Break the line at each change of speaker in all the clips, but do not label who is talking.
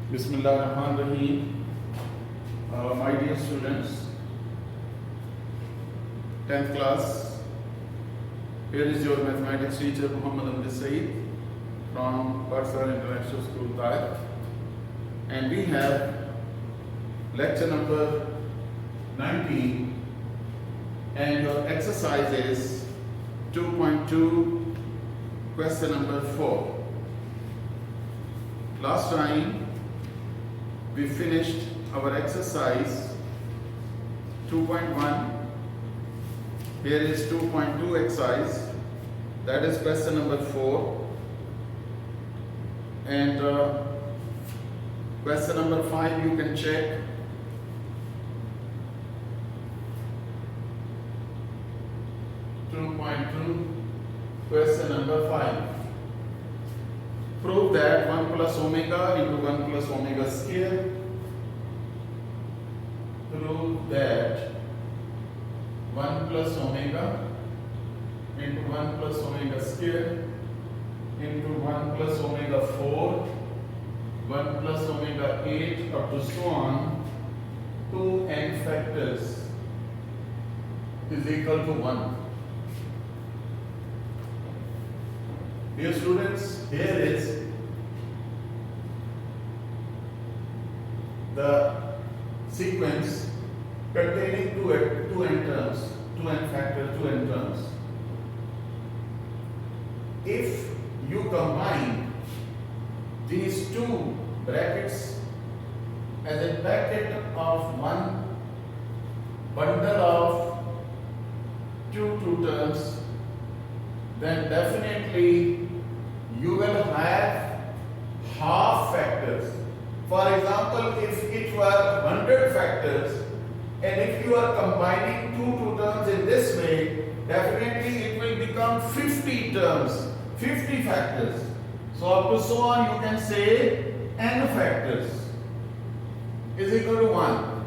Bismillahirrahmanirrahim. My dear students, 10th class, here is your mathematics teacher Muhammad Amjad Saeed from Parsar International School, Taif. And we have lecture number 19, and your exercise is 2.2, question number 4. Last time we finished our exercise 2.1. Here is 2.2 exercise, that is question number 4. And question number 5 you can check. Question number 5. Prove that 1 plus omega into 1 plus omega square. Prove that 1 plus omega into 1 plus omega square into 1 plus omega 4, 1 plus omega 8 up to so on, 2n factors is equal to 1. Dear students, here is the sequence containing 2n terms, 2n factor, 2n terms. If you combine these two brackets as a packet of one bundle of two terms, then definitely you will have half factors. For example, if it were 100 factors, and if you are combining two terms in this way, definitely it will become 50 terms, 50 factors. So up to so on, you can say n factors is equal to 1.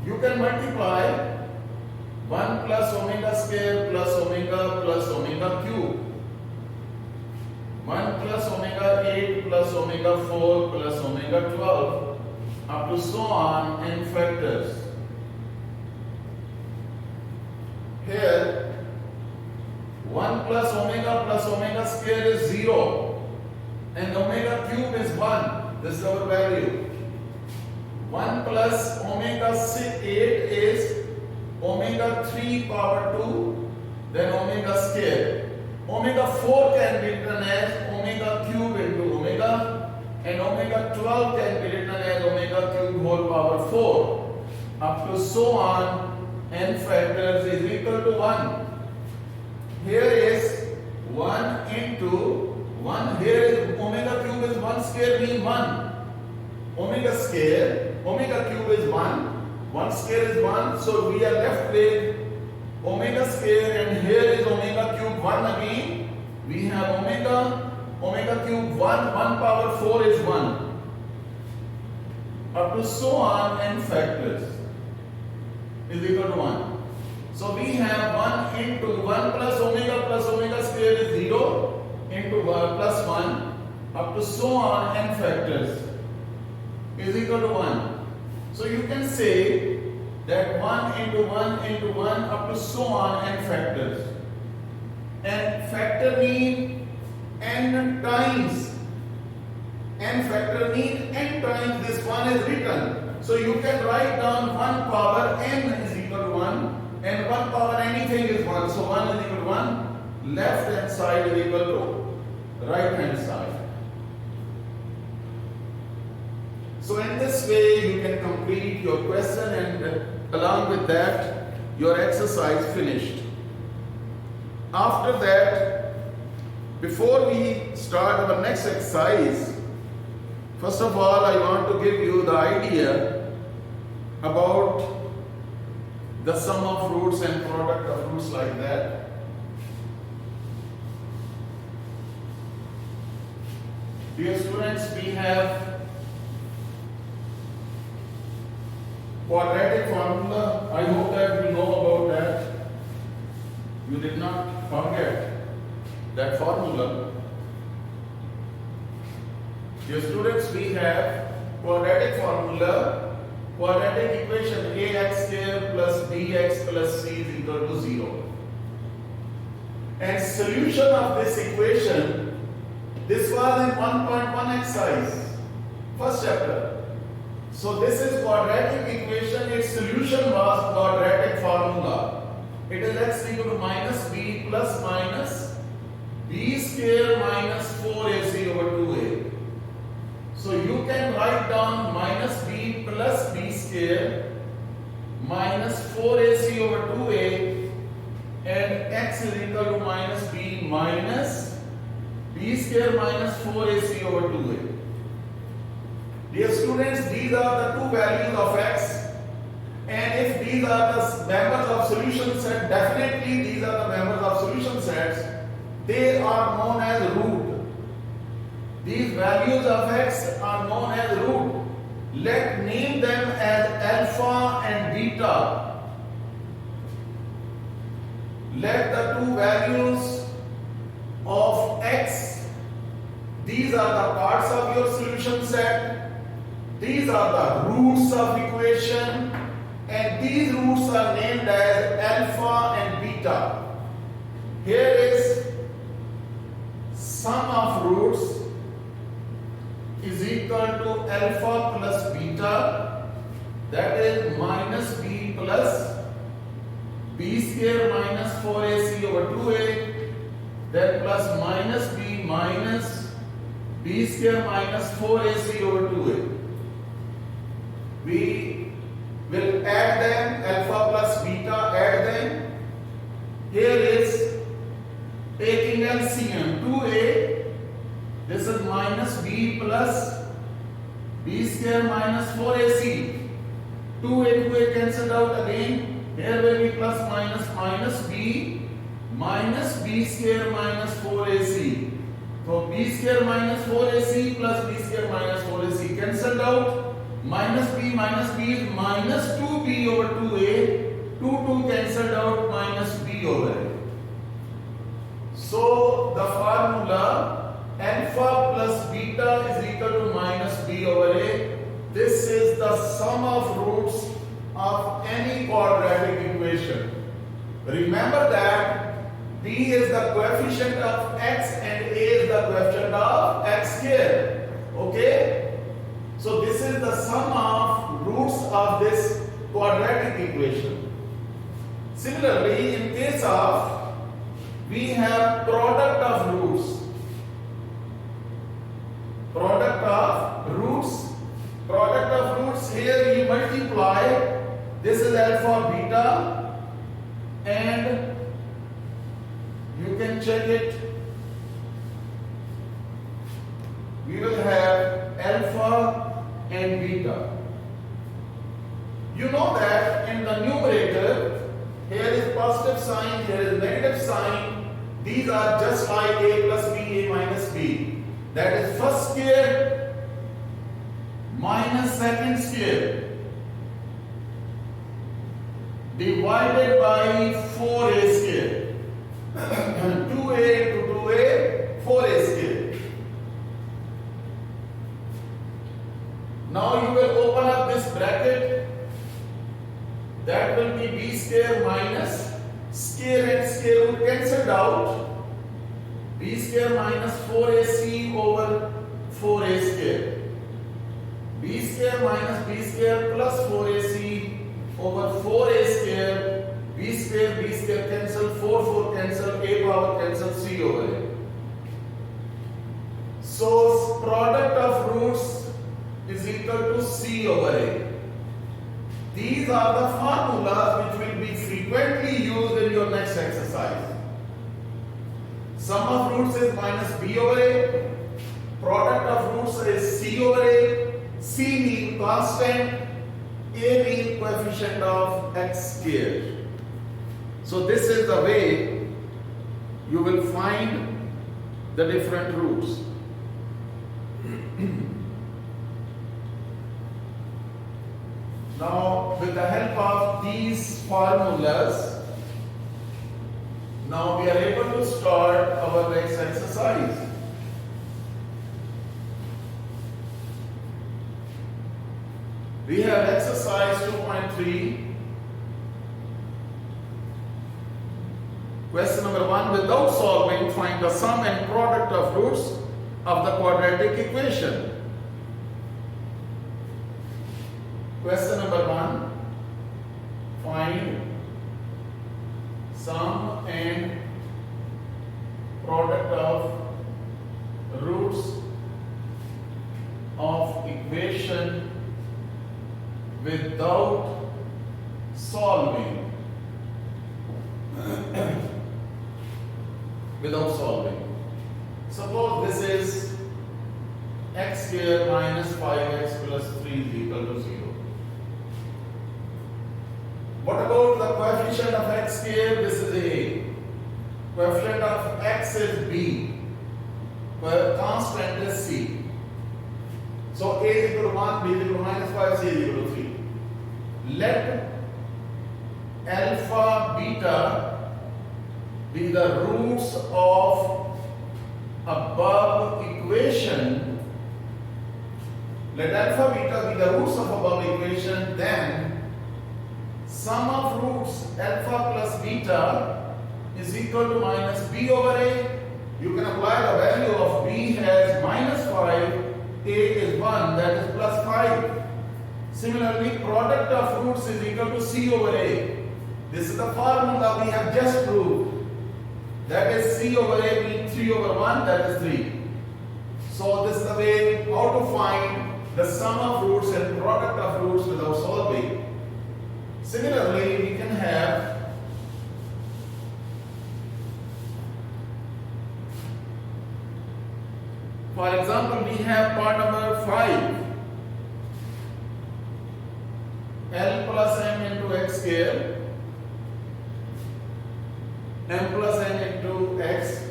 You can multiply 1 plus omega square plus omega cube, 1 plus omega 8 plus omega 4 plus omega 12 up to so on n factors. Here 1 plus omega square is 0 and omega cube is 1. This is our value. 1 plus omega 8 is omega 3 power 2, then omega square. Omega 4 can be written as omega cube into omega, and omega 12 can be written as omega cube whole power 4. Up to so on, n factors is equal to 1. Here is 1 into 1. Here is omega cube is 1 square means 1. Omega square, omega cube is 1. 1 square is 1, so we are left with omega square, and here is omega cube 1 again. We have omega cube 1 power 4 is 1. Up to so on n factors is equal to 1. So we have 1 into 1 plus omega square is 0 into plus 1 up to so on n factors is equal to 1. So you can say that 1 into 1 into 1 up to so on n factors. And factor mean n times. N factor mean n times this one is written. So you can write down 1 power n is equal to 1 and 1 power anything is 1. So 1 is equal to 1. Left hand side is equal to right hand side. So in this way you can complete your question, and along with that your exercise finished. After that, before we start our next exercise, first of all I want to give you the idea about the sum of roots and product of roots, like that. Dear students, we have quadratic formula. I hope that you know about that. You did not forget that formula. Dear students, we have quadratic formula, quadratic equation ax square plus bx plus c is equal to 0. And solution of this equation, this was in 1.1 exercise, first chapter. So this is quadratic equation, its solution was quadratic formula. It is x equal to minus b plus minus b square minus 4ac over 2a. So you can write down minus b plus b square minus 4ac over 2a, and x is equal to minus b square minus 4ac over 2a. Dear students, these are the two values of x, and if these are the members of solution set, definitely these are the members of solution sets. They are known as root. These values of x are known as root. Let's name them as alpha and beta. Let the two values of x, these are the parts of your solution set, these are the roots of equation, and these roots are named as alpha and beta. Here is sum of roots is equal to alpha plus beta, that is minus b plus b square minus 4ac over 2a, then plus minus b square minus 4ac over 2a. We will add them, alpha plus beta, add them. Here is taking LCM, 2a, this is minus b plus b square minus 4ac. 2a cancelled out again. Here will be plus minus b square minus 4ac. So b square minus 4ac plus b square minus 4ac cancelled out. Minus b is minus 2b over 2a. 2 cancelled out, minus b over a. So the formula alpha plus beta is equal to minus b over a. This is the sum of roots of any quadratic equation. Remember that b is the coefficient of x and a is the coefficient of x square. Okay? So this is the sum of roots of this quadratic equation. Similarly, in case of, we have product of roots. Product of roots, here you multiply, this is alpha beta, and you can check it. We will have alpha and beta. You know that in the numerator, here is positive sign, here is negative sign. These are just like a plus b, a minus b. That is first square minus second square divided by 4a square. 2a into 2a, 4a square. Now you will open up this bracket. That will be b square minus square and square root cancelled out. B square minus 4ac over 4a square. B square minus b square plus 4ac over 4a square. B square cancel, 4 cancel, a power cancel, c over a. So product of roots is equal to c over a. These are the formulas which will be frequently used in your next exercise. Sum of roots is minus b over a. Product of roots is c over a. C means constant, a means coefficient of x square. So this is the way you will find the different roots. Now, with the help of these formulas, now we are able to start our next exercise. We have exercise 2.3. Question number 1. Without solving, find the sum and product of roots of the quadratic equation. Question number 1. Find sum and product of roots of equation without solving. Without solving. Suppose this is x square minus 5x plus 3 is equal to 0. What about the coefficient of x square? This is a. Coefficient of x is b. Constant is c. So a is equal to 1, b is equal to minus 5, c is equal to 3. Let alpha beta be the roots of above equation. Let alpha beta be the roots of above equation, then sum of roots alpha plus beta is equal to minus b over a. You can apply the value of b as minus 5, a is 1, that is plus 5. Similarly, product of roots is equal to c over a. This is the formula we have just proved. That is c over a being 3 over 1, that is 3. So this is the way how to find the sum of roots and product of roots without solving. Similarly, we can have for example, we have part number 5. L plus m into x square, m plus n into x,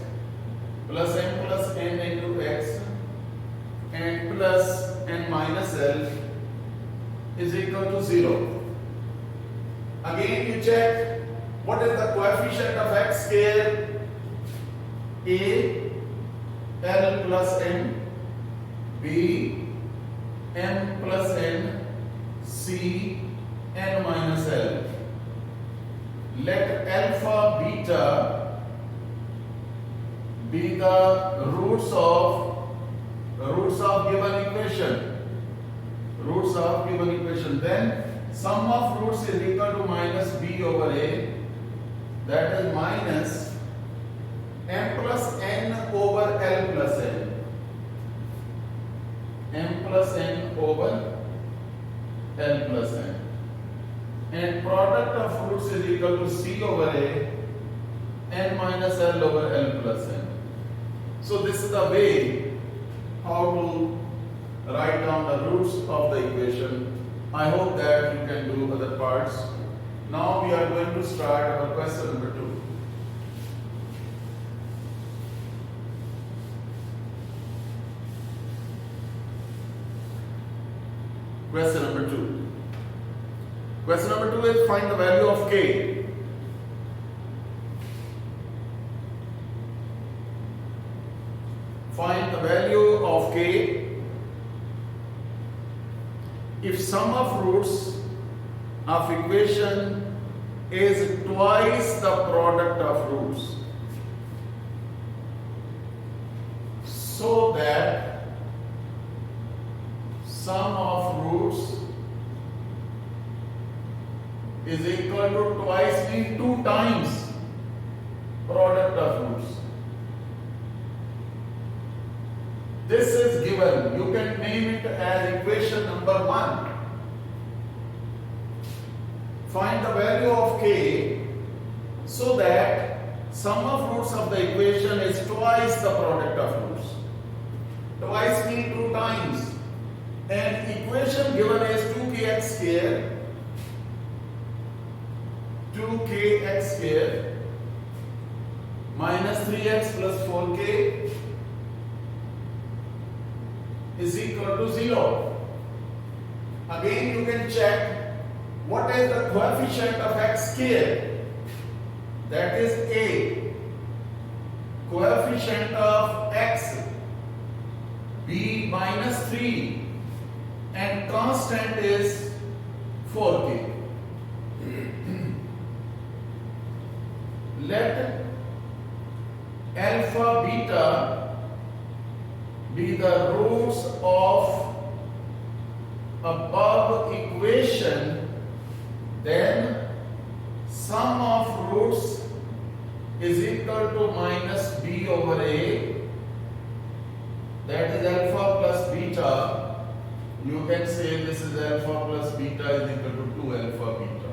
plus m plus n into x, and plus n minus l is equal to 0. Again, you check what is the coefficient of x square. A, L plus n, B, m plus n, C, n minus l. Let alpha beta be the roots of given equation. Roots of given equation. Then sum of roots is equal to minus b over a. That is minus m plus n over l plus n. M plus n over l plus n. And product of roots is equal to c over a, n minus l over l plus n. So this is the way how to write down the roots of the equation. I hope that you can do other parts. Now we are going to start our question number 2. Question number 2. Question number 2 is find the value of k. Find the value of k if sum of roots of equation is twice the product of roots, so that sum of roots is equal to twice means 2 times product of roots. This is given. You can name it as equation number 1. Find the value of k so that sum of roots of the equation is twice the product of roots. Twice means 2 times. And equation given is 2kx square, 2kx square minus 3x plus 4k is equal to 0. Again, you can check what is the coefficient of x square. That is a. Coefficient of x, b minus 3, and constant is 4k. Let alpha beta be the roots of above equation, then sum of roots is equal to minus b over a, that is alpha plus beta. You can say this is alpha plus beta is equal to 2 alpha beta.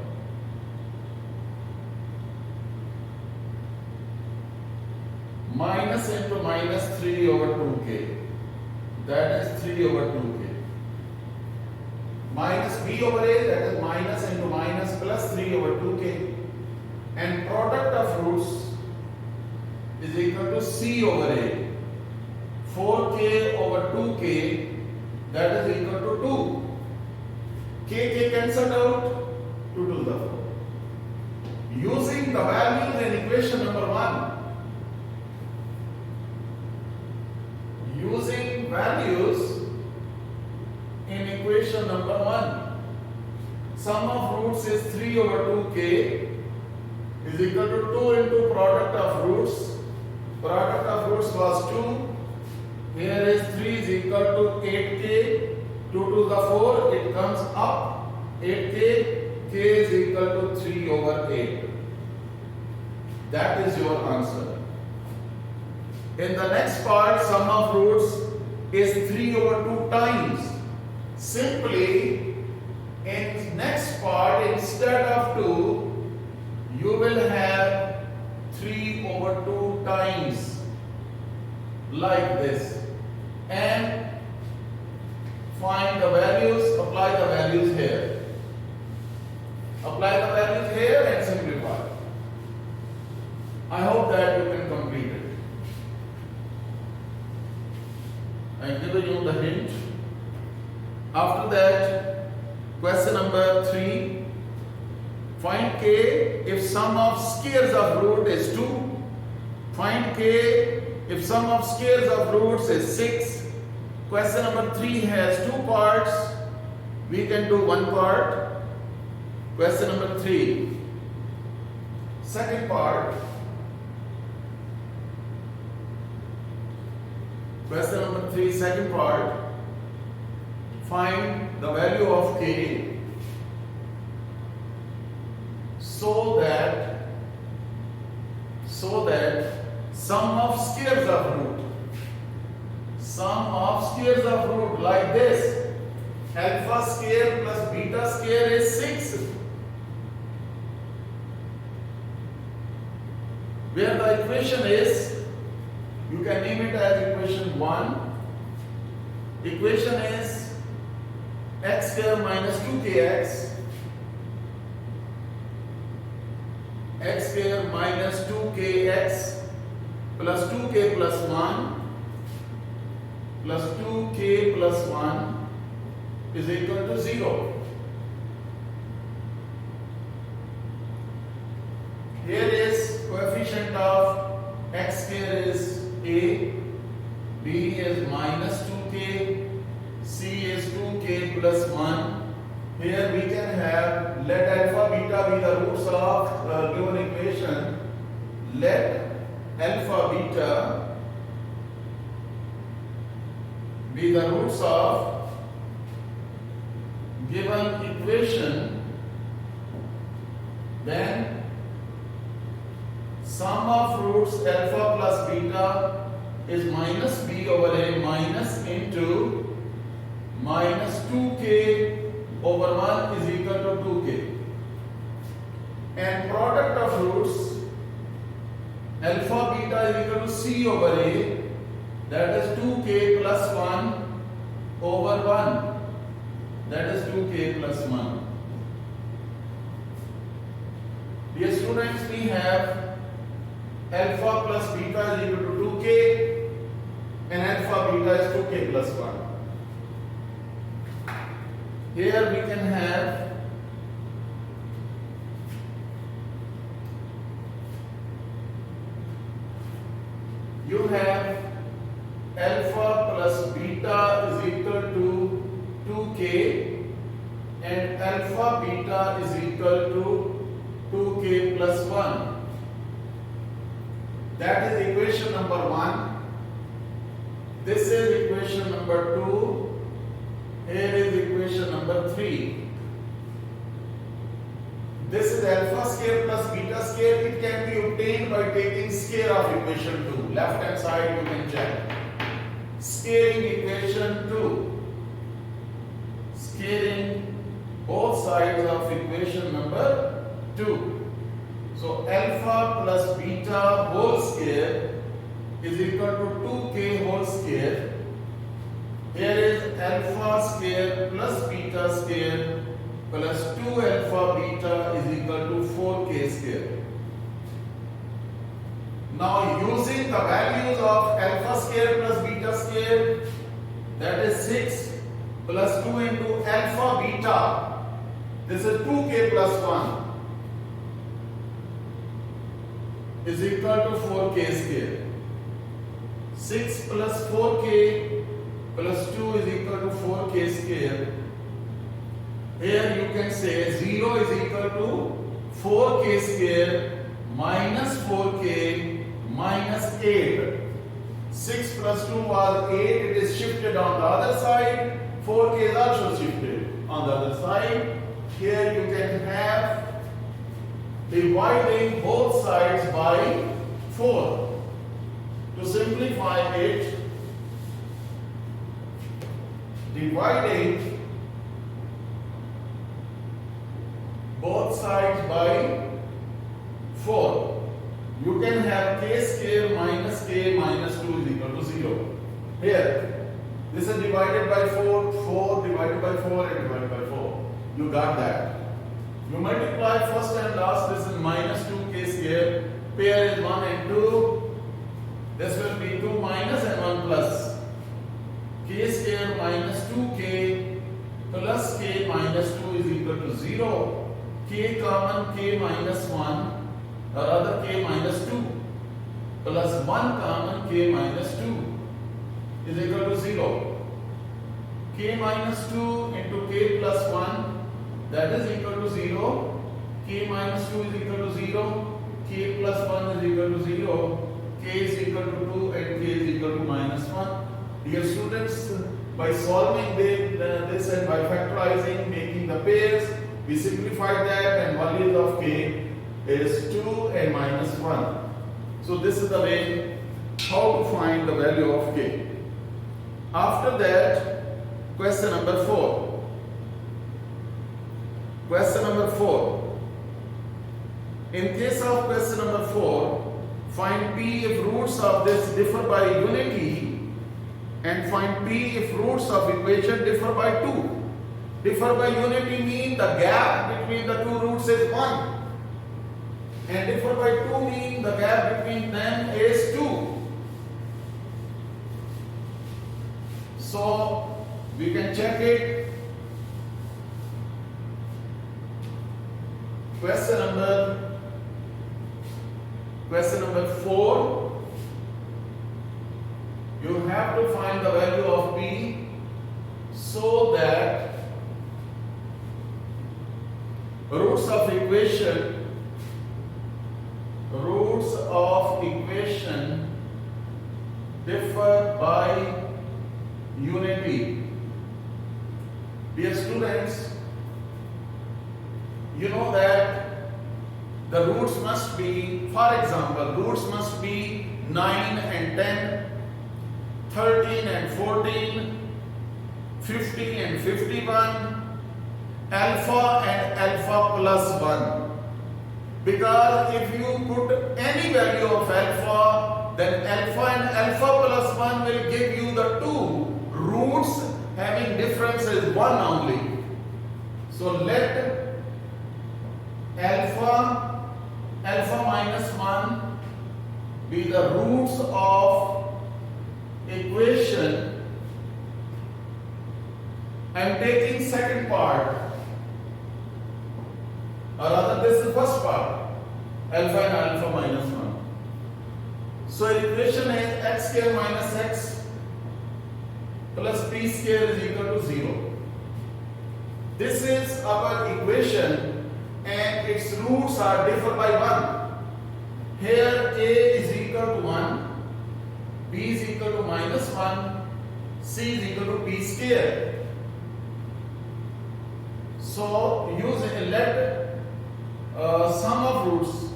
Minus into minus 3 over 2k, that is 3 over 2k. Minus b over a, that is minus into minus plus 3 over 2k. And product of roots is equal to c over a. 4k over 2k, that is equal to 2. K cancelled out, 2 to the 4. Using the values in equation number 1. Using values in equation number 1. Sum of roots is 3 over 2k is equal to 2 into product of roots. Product of roots was 2. Here is 3 is equal to 8k. 2 to the 4, it comes up 8k. K is equal to 3 over 8. That is your answer. In the next part, sum of roots is 3 over 2 times. Simply, in next part, instead of 2, you will have 3 over 2 times, like this. And find the values, apply the values here. Apply the values here and simplify. I hope that you can complete it. I am giving you the hint. After that, question number 3. Find k if sum of squares of root is 2. Find k if sum of squares of roots is 6. Question number 3 has 2 parts. We can do one part. Question number 3. Second part. Question number 3, second part. Find the value of k so that sum of squares of root. Sum of squares of root like this. Alpha square plus beta square is 6. Where the equation is, you can name it as equation 1. Equation is x square minus 2kx, x square minus 2kx plus 2k plus 1 plus 2k plus 1 is equal to 0. Here is coefficient of x square is a, b is minus 2k, c is 2k plus 1. Here we can have, let alpha beta be the roots of given equation. Let alpha beta be the roots of given equation. Then sum of roots alpha plus beta is minus b over a minus into minus 2k over 1 is equal to 2k. And product of roots alpha beta is equal to c over a, that is 2k plus 1 over 1, that is 2k plus 1. Dear students, we have alpha plus beta is equal to 2k and alpha beta is 2k plus 1. Here we can have you have alpha plus beta is equal to 2k alpha beta is equal to 2k plus 1. That is equation number 1. This is equation number 2. Here is equation number 3. This is alpha square plus beta square. It can be obtained by taking square of equation 2. Left hand side you can check. Scaling equation 2. Scaling both sides of equation number 2. So alpha plus beta whole square is equal to 2k whole square. Here is alpha square plus beta square plus 2 alpha beta is equal to 4k square. Now using the values of alpha square plus beta square, that is 6 plus 2 into alpha beta, this is 2k plus 1 is equal to 4k square. 6 plus 4k plus 2 is equal to 4k square. Here you can say 0 is equal to 4k square minus 4k minus 8. 6 plus 2 was 8, it is shifted on the other side. 4k is also shifted on the other side. Here you can have dividing both sides by 4. To simplify it, dividing both sides by 4, you can have k square minus k minus 2 is equal to 0. Here, this is divided by 4, 4 divided by 4 and divided by 4. You got that. You multiply first and last, this is minus 2k square. Pair is 1 and 2. This will be 2 minus and 1 plus. K square minus 2k plus k minus 2 is equal to 0. K common k minus 1 or other k minus 2 plus 1 common k minus 2 is equal to 0. K minus 2 into k plus 1, that is equal to 0. K minus 2 is equal to 0. K plus 1 is equal to 0. K is equal to 2 and k is equal to minus 1. Dear students, by solving this and by factorizing, making the pairs, we simplified that and values of k is 2 and minus 1. So this is the way how to find the value of k. After that, question number 4. Question number 4. In case of question number 4, find p if roots of this differ by unity and find p if roots of equation differ by 2. Differ by unity means the gap between the two roots is 1. And differ by 2 means the gap between them is 2. So we can check it. Question number 4. You have to find the value of p so that roots of equation differ by unity. Dear students, you know that the roots must be, for example, roots must be 9 and 10, 13 and 14, 50 and 51, alpha and alpha plus 1. Because if you put any value of alpha, then alpha and alpha plus 1 will give you the two roots having differences 1 only. So let alpha minus 1 be the roots of equation. I am taking second part, or rather this is the first part, alpha and alpha minus 1. So equation is x square minus x plus p square is equal to 0. this is our equation and its roots are differ by 1. Here a is equal to 1, b is equal to minus 1, c is equal to b square. So let sum of roots,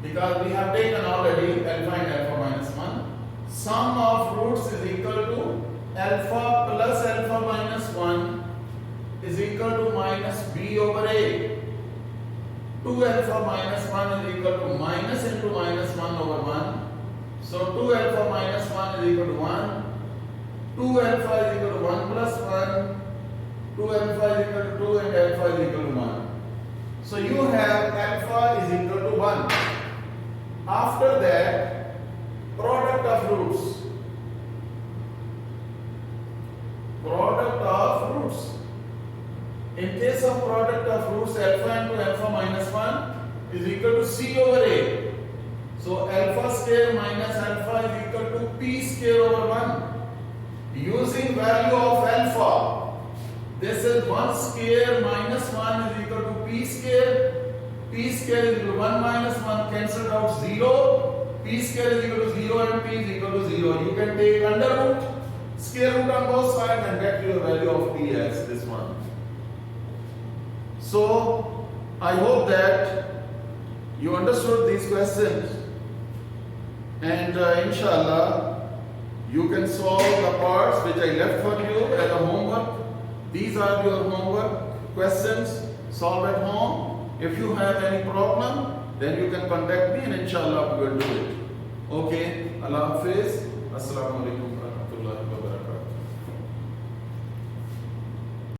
because we have taken already alpha and alpha minus 1, sum of roots is equal to alpha plus alpha minus 1 is equal to minus b over a. 2 alpha minus 1 is equal to minus into minus 1 over 1. So 2 alpha minus 1 is equal to 1. 2 alpha is equal to 1 plus 1. 2 alpha is equal to 2 and alpha is equal to 1. So you have alpha is equal to 1. After that, product of roots. Product of roots. In case of product of roots, alpha into alpha minus 1 is equal to c over a. So alpha square minus alpha is equal to p square over 1. Using value of alpha, this is 1 square minus 1 is equal to p square. P square is equal to 1 minus 1 cancelled out 0. P square is equal to 0 and p is equal to 0. You can take under root, square root on both sides and get your value of p as this one. So I hope that you understood these questions, and inshallah you can solve the parts which I left for you as a homework. These are your homework questions. Solve at home. If you have any problem, then you can contact me and inshallah we will do it. Okay. Allah Hafiz. Assalamu alaikum wa rahmatullahi.